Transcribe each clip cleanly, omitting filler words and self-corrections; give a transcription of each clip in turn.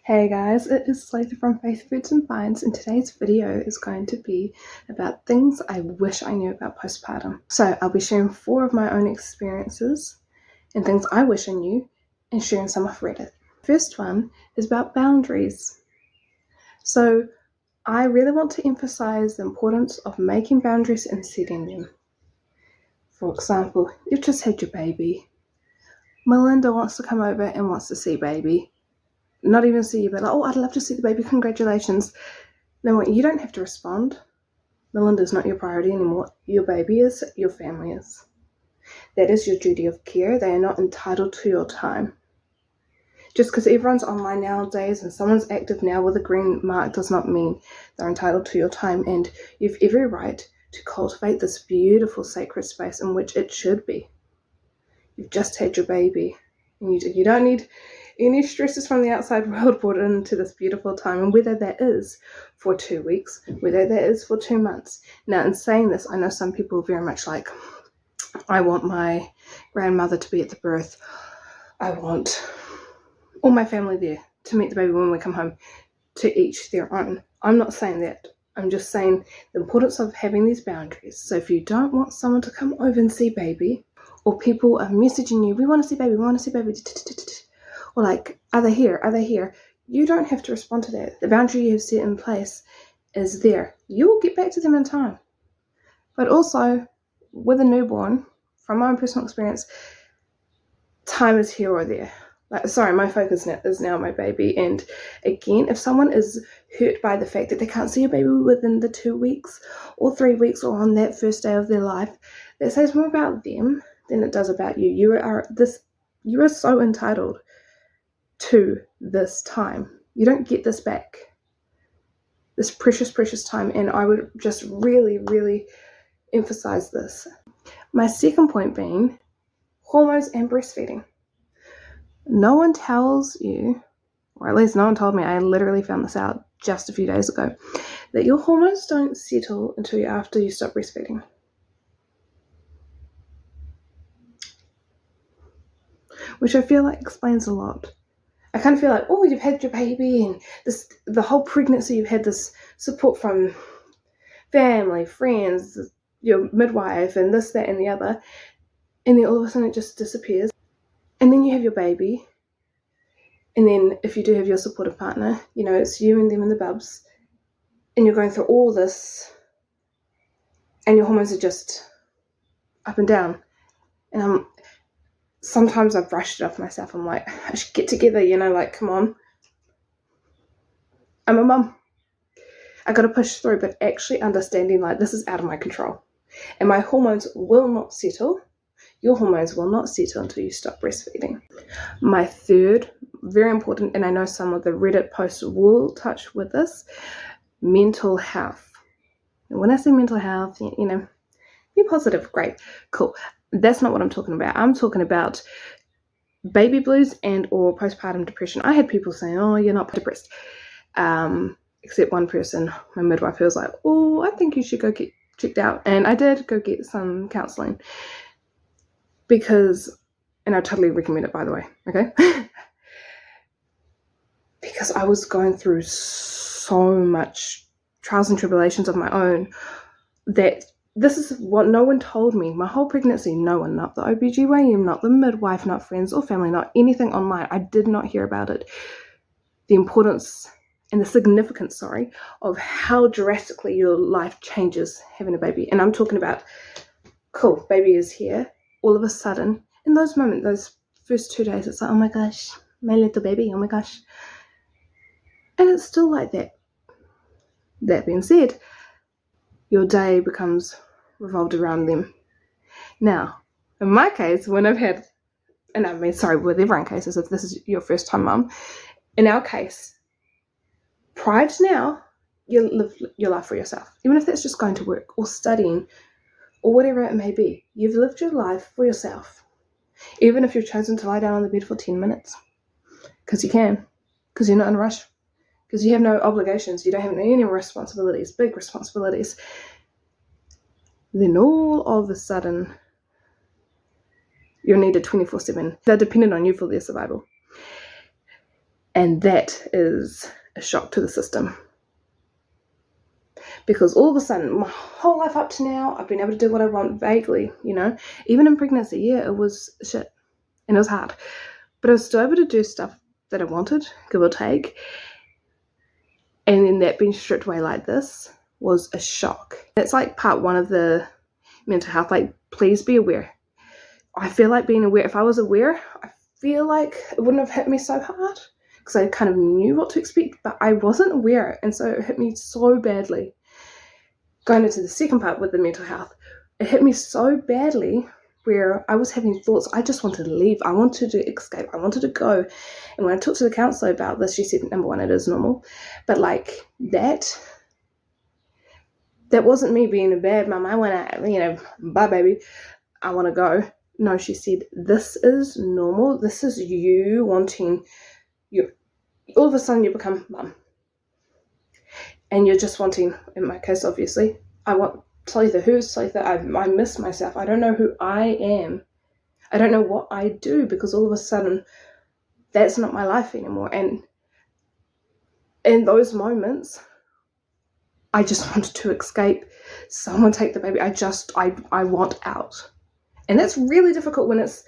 Hey guys, it is Slater from Faith Foods and Finds, and today's video is going to be about things I wish I knew about postpartum. So I'll be sharing 4 of my own experiences and things I wish I knew and sharing some off Reddit. First one is about boundaries. So I really want to emphasize the importance of making boundaries and setting them. For example, you've just had your baby. Melinda wants to come over and wants to see baby. Not even see you, but like, oh, I'd love to see the baby, congratulations. No, you don't have to respond. Melinda's not your priority anymore. Your baby is, your family is. That is your duty of care. They are not entitled to your time. Just because everyone's online nowadays and someone's active now with a green mark does not mean they're entitled to your time, and you've every right to cultivate this beautiful sacred space in which it should be. You've just had your baby, and you don't need any stresses from the outside world brought into this beautiful time, and whether that is for 2 weeks, whether that is for 2 months. Now, in saying this, I know some people very much like, I want my grandmother to be at the birth. I want all my family there to meet the baby when we come home, to each their own. I'm not saying that. I'm just saying the importance of having these boundaries. So if you don't want someone to come over and see baby, or people are messaging you, we want to see baby, or like, are they here? Are they here? You don't have to respond to that. The boundary you have set in place is there. You will get back to them in time. But also, with a newborn, from my own personal experience, time is here or there. My focus is now my baby. And again, if someone is hurt by the fact that they can't see a baby within the 2 weeks or 3 weeks or on that first day of their life, that says more about them than it does about you. You are so entitled to this time. You don't get this back. This precious, precious time. And I would just really, really emphasize this. My second point being hormones and breastfeeding. No one tells you, or at least no one told me, I literally found this out just a few days ago, that your hormones don't settle until after you stop breastfeeding. Which I feel like explains a lot. I kind of feel like, oh, you've had your baby and the whole pregnancy you've had this support from family, friends, your midwife, and this, that, and the other, and then all of a sudden it just disappears. And then you have your baby, and then if you do have your supportive partner, it's you and them and the bubs, and you're going through all this, and your hormones are just up and down. And sometimes I've brushed it off myself. I'm like, I should get together, come on. I'm a mum. I got to push through, but actually understanding this is out of my control. And my hormones will not settle. Your hormones will not settle until you stop breastfeeding. My third, very important, and I know some of the Reddit posts will touch with this, mental health. And when I say mental health, be positive, great, cool. That's not what I'm talking about. I'm talking about baby blues and or postpartum depression. I had people saying, oh, you're not depressed. Except one person, my midwife, who was like, oh, I think you should go get checked out. And I did go get some counseling and I totally recommend it, by the way, okay? Because I was going through so much trials and tribulations of my own that this is what no one told me. My whole pregnancy, no one, not the OBGYN, not the midwife, not friends or family, not anything online. I did not hear about it. The importance and the significance, of how drastically your life changes having a baby. And I'm talking about, cool, baby is here. All of a sudden, in those moments, those first 2 days, it's like, oh my gosh, my little baby, oh my gosh. And it's still like that. That being said, your day becomes revolved around them. Now, in my case, when I've had, and I mean, sorry, with everyone's cases, if this is your first time mum, in our case, prior to now, you live your life for yourself. Even if that's just going to work or studying or whatever it may be, you've lived your life for yourself. Even if you've chosen to lie down on the bed for 10 minutes, because you can, because you're not in a rush, because you have no obligations, you don't have any responsibilities, big responsibilities, then all of a sudden, you're needed 24/7. They're dependent on you for their survival. And that is a shock to the system. Because all of a sudden, my whole life up to now, I've been able to do what I want vaguely, Even in pregnancy, yeah, it was shit. And it was hard. But I was still able to do stuff that I wanted, give or take. And then that being stripped away like this was a shock. It's like part one of the mental health, like, please be aware. I feel like being aware, if I was aware, I feel like it wouldn't have hit me so hard because I kind of knew what to expect, but I wasn't aware. And so it hit me so badly. Going into the second part with the mental health, it hit me so badly where I was having thoughts. I just wanted to leave. I wanted to escape. I wanted to go. And when I talked to the counsellor about this, she said, number one, it is normal. But like that wasn't me being a bad mum. I went out, bye baby, I want to go. No, she said, this is normal. This is you wanting, all of a sudden you become mum. And you're just wanting, in my case, obviously, I want Talitha. Who's Talitha? I miss myself. I don't know who I am. I don't know what I do, because all of a sudden, that's not my life anymore. And in those moments, I just wanted to escape. Someone take the baby. I want out. And that's really difficult when it's,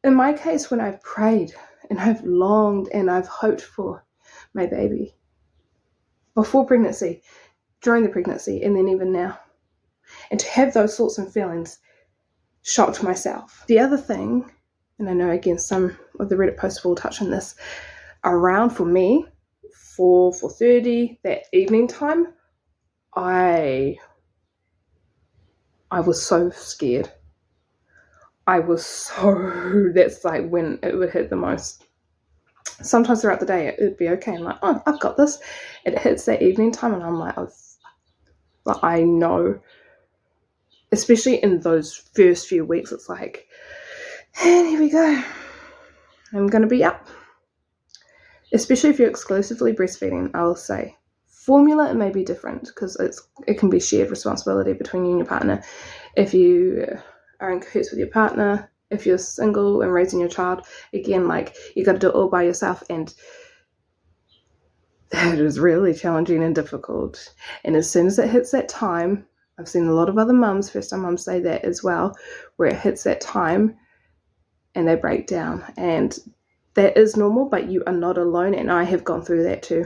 in my case, when I've prayed and I've longed and I've hoped for my baby. Before pregnancy, during the pregnancy, and then even now. And to have those thoughts and feelings shocked myself. The other thing, and I know again some of the Reddit posts will touch on this, around for me, 4:30, that evening time, I was so scared. That's like when it would hit the most. Sometimes throughout the day it would be okay. I'm like, oh, I've got this. It hits that evening time and I'm like, I know. Especially in those first few weeks, it's like, and here we go. I'm going to be up. Especially if you're exclusively breastfeeding, I'll say. Formula, it may be different because it can be shared responsibility between you and your partner. If you are in cahoots with your partner, if you're single and raising your child, again, like, you got to do it all by yourself, and that is really challenging and difficult. And as soon as it hits that time, I've seen a lot of other mums, first-time mums, say that as well, where it hits that time and they break down. And that is normal, but you are not alone, and I have gone through that too.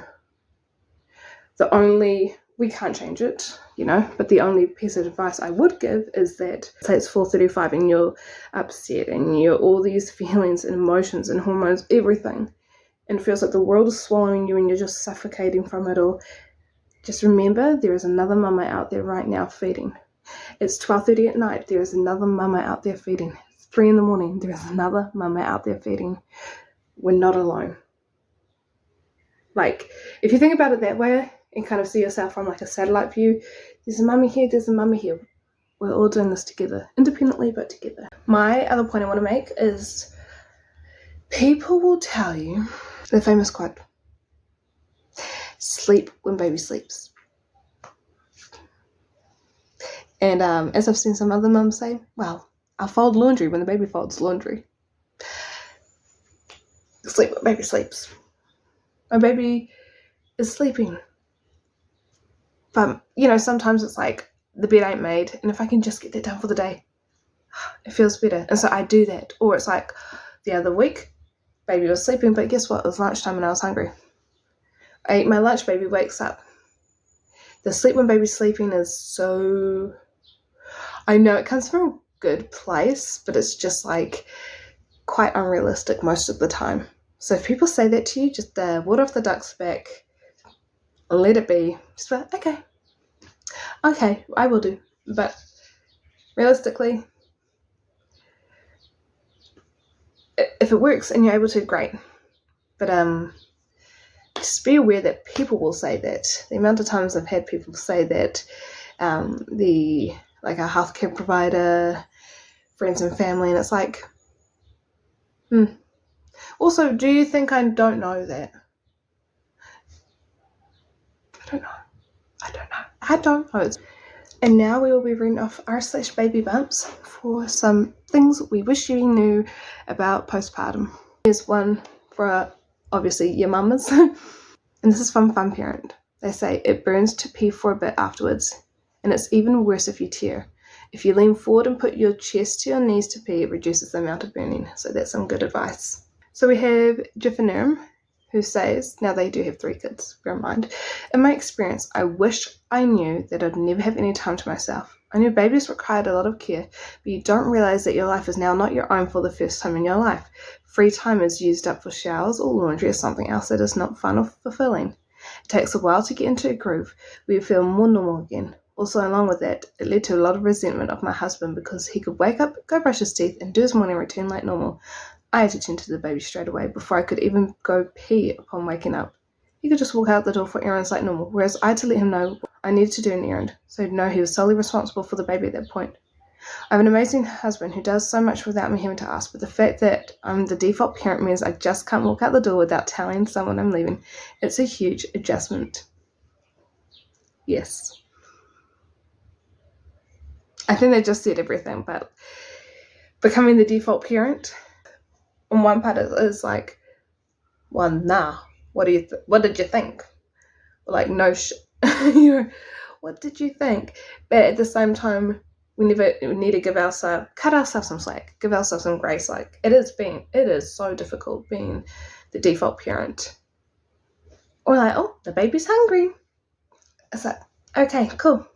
We can't change it, but the only piece of advice I would give is that, say it's 4:35 and you're upset and you're all these feelings and emotions and hormones, everything, and it feels like the world is swallowing you and you're just suffocating from it all. Just remember, there is another mama out there right now feeding. It's 12:30 at night, there is another mama out there feeding. It's 3 a.m, there is another mama out there feeding. We're not alone. Like, if you think about it that way and kind of see yourself from like a satellite view, there's a mummy here, there's a mummy here. We're all doing this together, independently but together. My other point I want to make is, people will tell you the famous quote, sleep when baby sleeps. And as I've seen some other mums say, well, I'll fold laundry when the baby folds laundry. Sleep when baby sleeps. My baby is sleeping. But, sometimes it's like the bed ain't made, and if I can just get that done for the day, it feels better. And so I do that. Or it's like the other week, baby was sleeping, but guess what? It was lunchtime and I was hungry. I ate my lunch, baby wakes up. The sleep when baby's sleeping is so... I know it comes from a good place, but it's just like quite unrealistic most of the time. So if people say that to you, just water off the duck's back, let it be. Just be like, okay, I will do. But realistically, if it works and you're able to, great. But just be aware that people will say that. The amount of times I've had people say that, our healthcare provider, friends and family, and it's like, Also, do you think I don't know that? I don't know. And now we will be reading off r/baby bumps for some things we wish you knew about postpartum. Here's one for obviously your mamas. And this is from Fun Parent. They say, it burns to pee for a bit afterwards, and it's even worse if you tear. If you lean forward and put your chest to your knees to pee, it reduces the amount of burning. So that's some good advice. So we have Jiffanerum, who says, now they do have 3 kids, bear in mind, in my experience, I wish I knew that I'd never have any time to myself. I knew babies required a lot of care, but you don't realize that your life is now not your own for the first time in your life. Free time is used up for showers or laundry or something else that is not fun or fulfilling. It takes a while to get into a groove where you feel more normal again. Also, along with that, it led to a lot of resentment of my husband because he could wake up, go brush his teeth, and do his morning routine like normal. I had to tend to the baby straight away before I could even go pee upon waking up. He could just walk out the door for errands like normal, whereas I had to let him know I needed to do an errand, so he'd know he was solely responsible for the baby at that point. I have an amazing husband who does so much without me having to ask, but the fact that I'm the default parent means I just can't walk out the door without telling someone I'm leaving. It's a huge adjustment. Yes. I think they just said everything, but becoming the default parent, on one part it is like, well, nah, what did you think? Like, no you know, what did you think? But at the same time, we need to cut ourselves some slack, give ourselves some grace. Like, it is so difficult being the default parent. Or like, oh, the baby's hungry. It's like, okay, cool.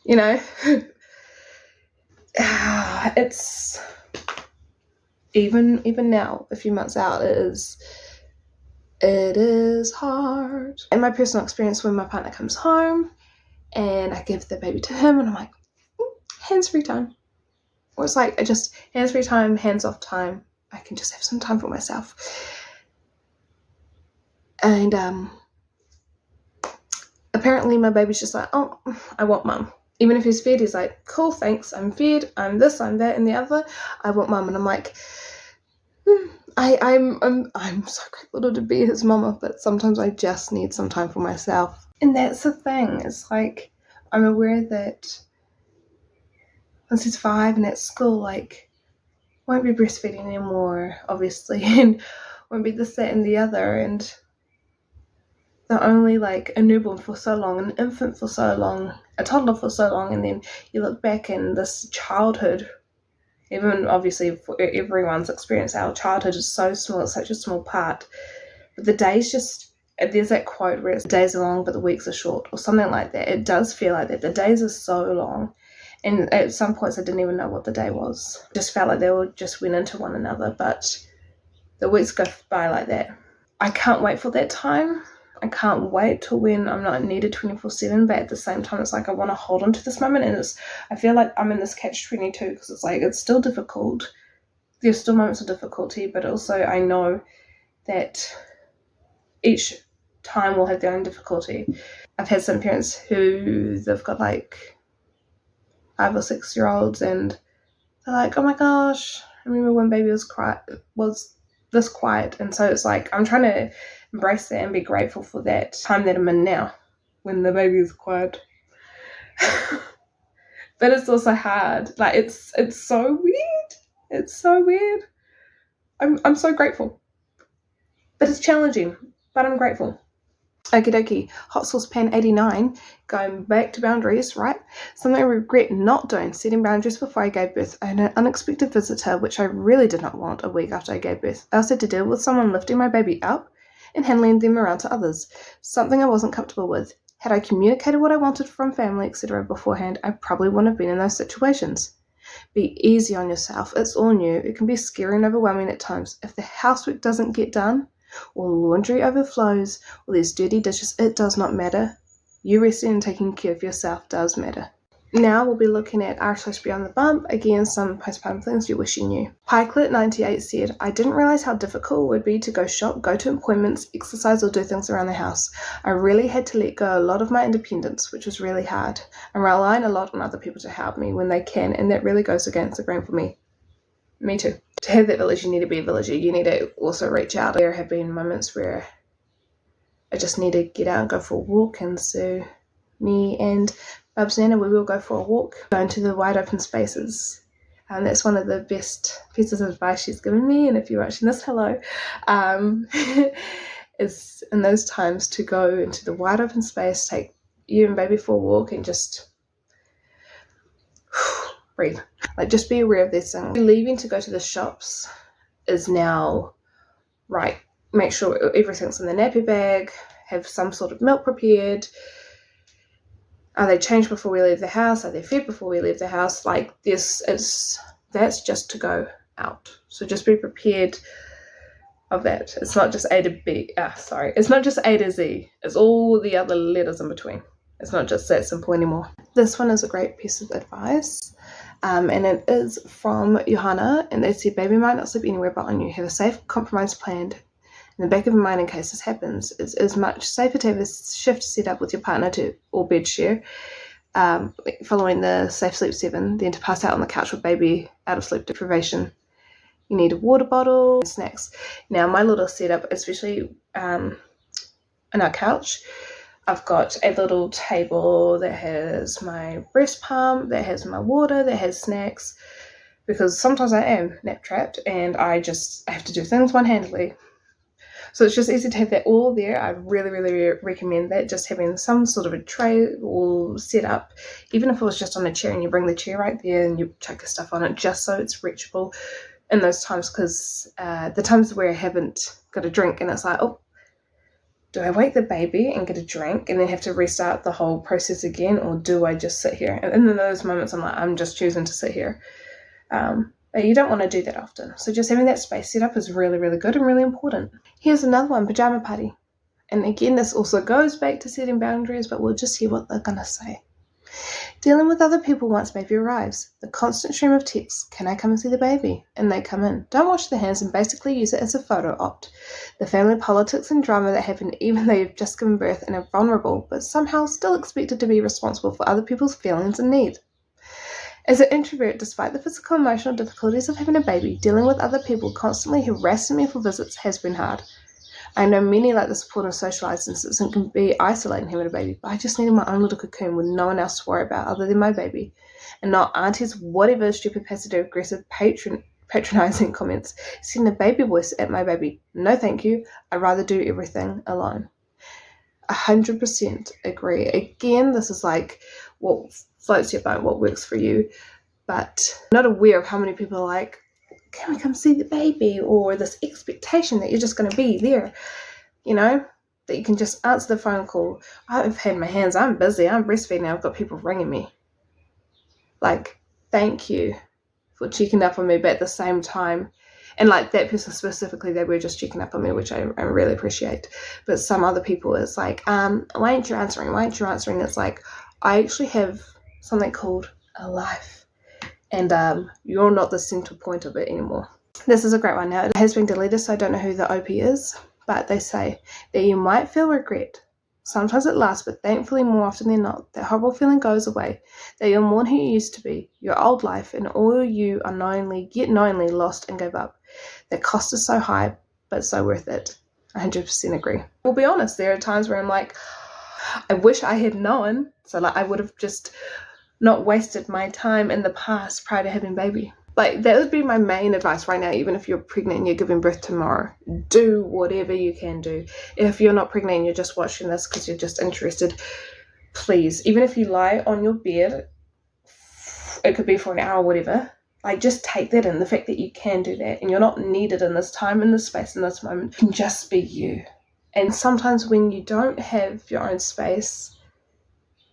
You know, it's even now, a few months out, it is hard. In my personal experience, when my partner comes home and I give the baby to him and I'm like, hands-free time. Or it's like, I just, hands-free time, hands-off time. I can just have some time for myself. And apparently my baby's just like, oh, I want mum. Even if he's fed, he's like, cool, thanks, I'm fed, I'm this, I'm that, and the other, I want mum. And I'm like, I'm so grateful to be his mama, but sometimes I just need some time for myself. And that's the thing, it's like, I'm aware that once he's 5 and at school, like, won't be breastfeeding anymore, obviously, and won't be this, that, and the other, and they're only like a newborn for so long, an infant for so long, a toddler for so long, and then you look back in this childhood, even obviously for everyone's experience, our childhood is so small, it's such a small part, but the days just, there's that quote where it's, the days are long but the weeks are short, or something like that. It does feel like that. The days are so long, and at some points I didn't even know what the day was. It just felt like they all just went into one another, but the weeks go by like that. I can't wait for that time. I can't wait till when I'm not needed 24/7, but at the same time it's like I want to hold on to this moment, and I feel like I'm in this catch-22 because it's like, it's still difficult. There's still moments of difficulty, but also I know that each time will have their own difficulty. I've had some parents who they've got like 5 or 6 year olds and they're like, oh my gosh, I remember when baby was this quiet. And so it's like, I'm trying to embrace that and be grateful for that time that I'm in now when the baby is quiet. But it's also hard. Like, it's so weird. It's so weird. I'm so grateful. But it's challenging, but I'm grateful. Okie dokie, Hot Sauce Pan 89, going back to boundaries, right? Something I regret not doing, setting boundaries before I gave birth. I had an unexpected visitor, which I really did not want, a week after I gave birth. I also had to deal with someone lifting my baby up and handling them around to others, something I wasn't comfortable with. Had I communicated what I wanted from family, etc. beforehand, I probably wouldn't have been in those situations. Be easy on yourself, it's all new, it can be scary and overwhelming at times. If the housework doesn't get done, or laundry overflows, or there's dirty dishes, it does not matter. You resting and taking care of yourself does matter. Now we'll be looking at R/B on the bump, again some postpartum things you wish you knew. Pikelet98 said, I didn't realise how difficult it would be to go shop, go to appointments, exercise or do things around the house. I really had to let go a lot of my independence, which was really hard. I'm relying a lot on other people to help me when they can, and that really goes against the grain for me. Me too. To have that village, you need to be a villager. You need to also reach out. There have been moments where I just need to get out and go for a walk, and so me and Babs Nana, we will go for a walk, go into the wide open spaces. That's one of the best pieces of advice she's given me, and if you're watching this, hello. Is in those times to go into the wide open space, take you and baby for a walk, and just breathe. Like, just be aware of these things. Leaving to go to the shops is now, right, make sure everything's in the nappy bag, have some sort of milk prepared. Are they changed before we leave the house? Are they fed before we leave the house? Like, that's just to go out. So just be prepared of that. It's not just A to B. It's not just A to Z. It's all the other letters in between. It's not just that simple anymore. This one is a great piece of advice. And it is from Johanna, and they said, baby might not sleep anywhere but on you. Have a safe compromise planned in the back of your mind in case this happens. It's much safer to have a shift set up with your partner or bed share, following the Safe Sleep 7, than to pass out on the couch with baby out of sleep deprivation. You need a water bottle and snacks. Now, my little setup, especially in our couch, I've got a little table that has my breast pump, that has my water, that has snacks, because sometimes I am nap trapped and I have to do things one-handedly. So it's just easy to have that all there. I really, really recommend that, just having some sort of a tray all set up, even if it was just on a chair and you bring the chair right there and you chuck your stuff on it, just so it's reachable in those times, because the times where I haven't got a drink and it's like, oh, do I wake the baby and get a drink and then have to restart the whole process again, or do I just sit here? And in those moments, I'm like, I'm just choosing to sit here. But you don't want to do that often. So just having that space set up is really, really good and really important. Here's another one, pajama party. And again, this also goes back to setting boundaries, but we'll just hear what they're going to say. Dealing with other people once baby arrives. The constant stream of texts, can I come and see the baby? And they come in. Don't wash their hands and basically use it as a photo op. The family politics and drama that happen even though you've just given birth and are vulnerable, but somehow still expected to be responsible for other people's feelings and needs. As an introvert, despite the physical and emotional difficulties of having a baby, dealing with other people constantly harassing me for visits has been hard. I know many like the support of social instances and can be isolating having a baby, but I just needed my own little cocoon with no one else to worry about other than my baby, and not auntie's whatever stupid passive-aggressive patronizing comments, sending a baby voice at my baby. No thank you, I'd rather do everything alone. 100% agree. Again, this is like what floats your boat, what works for you, but I'm not aware of how many people are like, can we come see the baby? Or this expectation that you're just going to be there, that you can just answer the phone call. I've had my hands, I'm busy, I'm breastfeeding, I've got people ringing me. Like, thank you for checking up on me, but at the same time, and like that person specifically, they were just checking up on me, which I really appreciate. But some other people, it's like, why aren't you answering? It's like, I actually have something called a life, and you're not the center point of it anymore. This is a great one. Now, it has been deleted, so I don't know who the OP is, but they say that you might feel regret. Sometimes it lasts, but thankfully more often than not, that horrible feeling goes away, that you're more who you used to be, your old life, and all you are knowingly lost and gave up. The cost is so high, but so worth it. 100% agree. We'll be honest, there are times where I'm like, I wish I had known, so like I would have just not wasted my time in the past prior to having baby. Like, that would be my main advice right now. Even if you're pregnant and you're giving birth tomorrow, do whatever you can do. If you're not pregnant and you're just watching this because you're just interested, please, even if you lie on your bed, it could be for an hour or whatever, like, just take that in, the fact that you can do that and you're not needed in this time, in this space, in this moment. You can just be you. And sometimes when you don't have your own space,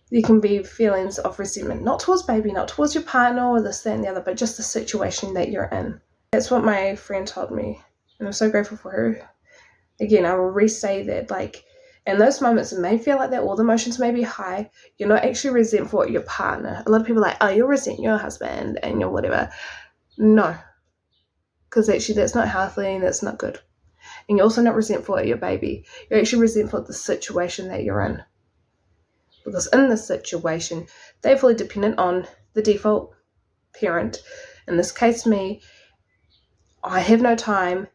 there can be feelings of resentment, not towards baby, not towards your partner or this, that, and the other, but just the situation that you're in. That's what my friend told me, and I'm so grateful for her. Again, I will re-say that, like, in those moments, it may feel like that, all the emotions may be high. You're not actually resentful at your partner. A lot of people are like, oh, you'll resent your husband and your whatever. No, because actually that's not healthy and that's not good. And you're also not resentful at your baby. You're actually resentful at the situation that you're in. Because in this situation, they're fully dependent on the default parent. In this case, me. I have no time.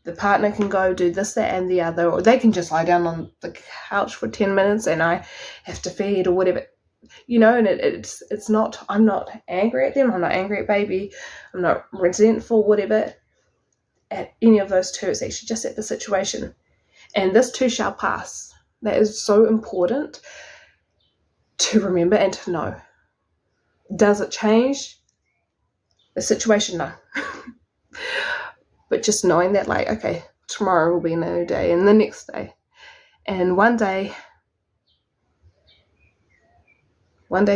The partner can go do this, that, and the other, or they can just lie down on the couch for 10 minutes and I have to feed or whatever. and it's not, I'm not angry at them, I'm not angry at baby, I'm not resentful, whatever, at any of those two. It's actually just at the situation. And this too shall pass. That is so important to remember and to know. Does it change the situation? No. But just knowing that, like, okay, tomorrow will be another day, and the next day, and one day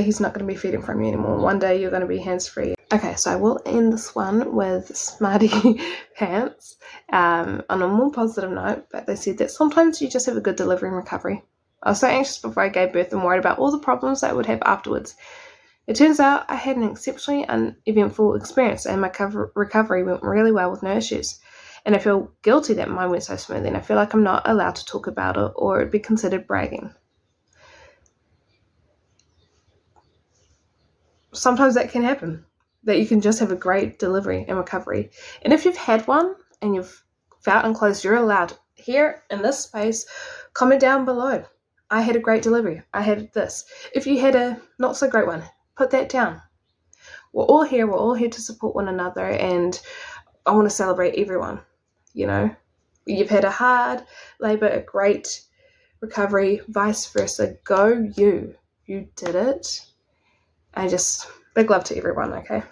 he's not going to be feeding from you anymore. One day you're going to be hands-free. Okay, so I will end this one with Smarty Pants on a more positive note, but they said that sometimes you just have a good delivery and recovery. I was so anxious before I gave birth and worried about all the problems that I would have afterwards. It turns out I had an exceptionally uneventful experience, and my recovery went really well with no issues. And I feel guilty that mine went so smoothly, and I feel like I'm not allowed to talk about it, or it'd be considered bragging. Sometimes that can happen, that you can just have a great delivery and recovery. And if you've had one and you've felt enclosed, you're allowed here in this space, comment down below. I had a great delivery. I had this. If you had a not so great one, put that down. We're all here to support one another, and I want to celebrate everyone. You've had a hard labor, a great recovery, vice versa. Go you did it. Big love to everyone. Okay,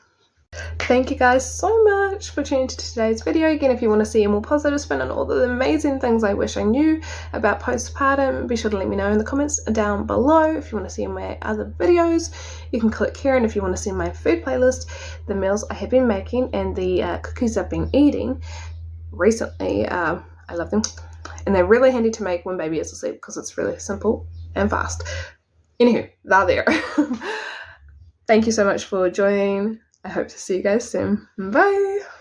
thank you guys so much for tuning to today's video. Again, if you want to see a more positive spin on all the amazing things I wish I knew about postpartum, be sure to let me know in the comments down below. If you want to see my other videos, you can click here. And if you want to see my food playlist, the meals I have been making and the cookies I've been eating recently, I love them, and they're really handy to make when baby is asleep because it's really simple and fast. Anywho, they're there. Thank you so much for joining. I hope to see you guys soon. Bye!